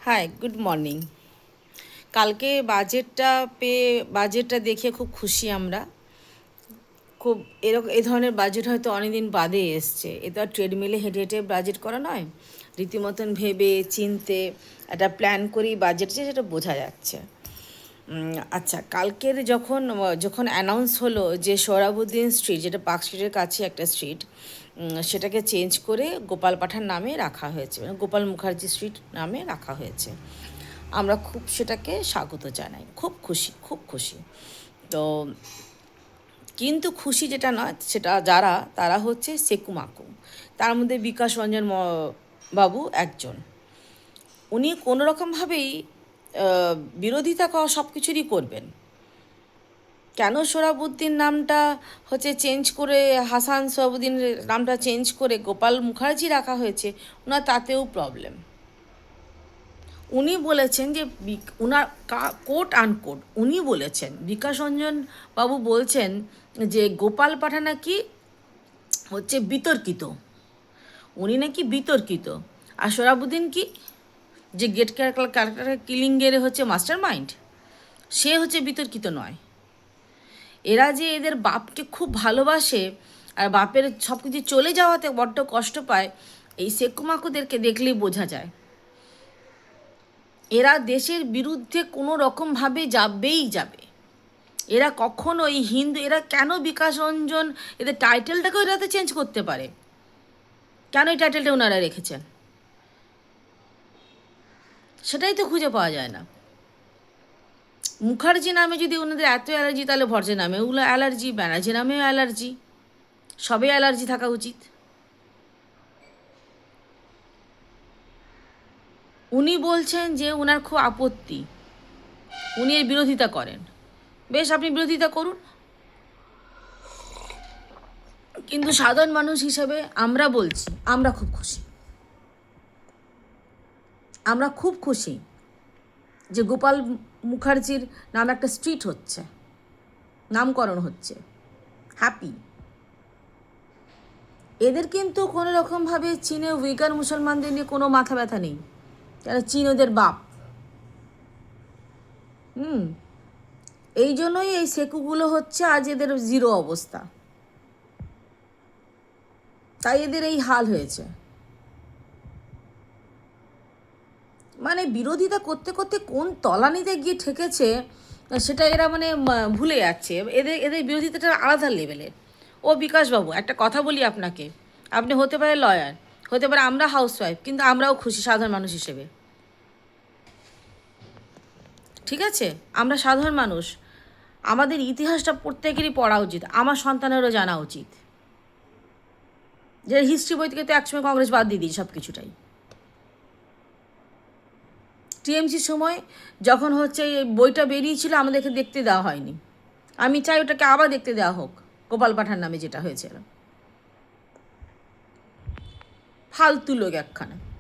High, good morning. কালকে বাজেটটা দেখে খুব খুশি আমরা। খুব এ ধরনের বাজেট হয়তো অনেকদিন বাদে এসছে। এ তো আর ট্রেডমিলে হেঁটে হেঁটে বাজেট করা নয়, রীতিমতন ভেবে চিনতে একটা প্ল্যান করেই বাজেট যে সেটা বোঝা যাচ্ছে। আচ্ছা, কালকের যখন অ্যানাউন্স হলো যে সোহরাবুদ্দিন স্ট্রিট, যেটা পার্ক স্ট্রিটের কাছে একটা স্ট্রিট, সেটাকে চেঞ্জ করে গোপাল পাঠান নামে রাখা হয়েছে, মানে গোপাল মুখার্জি স্ট্রিট নামে রাখা হয়েছে। আমরা খুব সেটাকে স্বাগত জানাই, খুব খুশি, খুব খুশি। তো কিন্তু খুশি যেটা নয়, সেটা তারা হচ্ছে সেকুমাকু। তার মধ্যে বিকাশ রঞ্জন বাবু একজন। উনি কোনো রকমভাবেই বিরোধিতা সব কিছুরই করবেন। কেন সোহরাবুদ্দিন নামটা চেঞ্জ করে, হাসান সোহরাবুদ্দিনের নামটা চেঞ্জ করে গোপাল মুখার্জি রাখা হয়েছে, ওনার তাতেও প্রবলেম। উনি বলেছেন যে উনার কোট আনকোট উনি বলেছেন, বিকাশ রঞ্জন বাবু বলছেন যে গোপাল পাঠা নাকি বিতর্কিত, উনি নাকি বিতর্কিত। আর সোহরাবুদ্দিন কি, যে গেট ক্যারেক্টার কিলিংয়ের মাস্টার মাইন্ড, সে বিতর্কিত নয়। এরা যে এদের বাপকে খুব ভালোবাসে আর বাপের সব কিছু চলে যাওয়াতে বড্ড কষ্ট পায়, এই সেকুমাকুদেরকে দেখলেই বোঝা যায়। এরা দেশের বিরুদ্ধে কোনো রকমভাবে যাবে। এরা কখনোই হিন্দু, এরা কেন বিকাশ রঞ্জন এদের টাইটেলটাকেও এরাতে চেঞ্জ করতে পারে? কেন এই টাইটেলটা ওনারা রেখেছেন সেটাই তো খুঁজে পাওয়া যায় না। মুখার্জি নামে যদি ওনাদের এত অ্যালার্জি, তাহলে ভরজে নামে ওগুলো অ্যালার্জি, ব্যানার্জি নামেও অ্যালার্জি, সবে অ্যালার্জি থাকা উচিত। উনি বলছেন যে ওনার খুব আপত্তি, উনি এর বিরোধিতা করেন। বেশ, আপনি বিরোধিতা করুন, কিন্তু সাধারণ মানুষ হিসেবে আমরা বলছি আমরা খুব খুশি যে গোপাল মুখার্জির নামে একটা স্ট্রিট হচ্ছে, নামকরণ হচ্ছে, হ্যাপি। এদের কিন্তু কোনো রকমভাবে চীনে উইগার মুসলমানদের নিয়ে কোনো মাথা ব্যথা নেই, যারা চীন ওদের বাপ। এই জন্যই এই সেকুগুলো আজ এদের জিরো অবস্থা, তাই এদের এই হাল হয়েছে। মানে বিরোধিতা করতে করতে কোন তলানিতে গিয়ে ঠেকেছে সেটা এরা ভুলে যাচ্ছে। এদের এদের বিরোধিতাটা আলাদা লেভেলের। ও বিকাশবাবু, একটা কথা বলি আপনাকে, আপনি হতে পারে লয়ার, হতে পারে আমরা হাউসওয়াইফ, কিন্তু আমরাও খুশি সাধারণ মানুষ হিসেবে। ঠিক আছে, আমরা সাধারণ মানুষ, আমাদের ইতিহাসটা প্রত্যেকেরই পড়া উচিত, আমার সন্তানেরও জানা উচিত। যে হিস্ট্রি বই থেকে তো একসময় কংগ্রেস বাদ দিয়ে দিই সব কিছুটাই। টিএমসির সময় যখন এই বইটা বেরিয়েছিল, আমাদেরকে দেখতে দেওয়া হয়নি। আমি চাই ওটাকে আবার দেখতে দেওয়া হোক, গোপাল পাঠান নামে যেটা হয়েছিল। ফালতু লোক একখানা।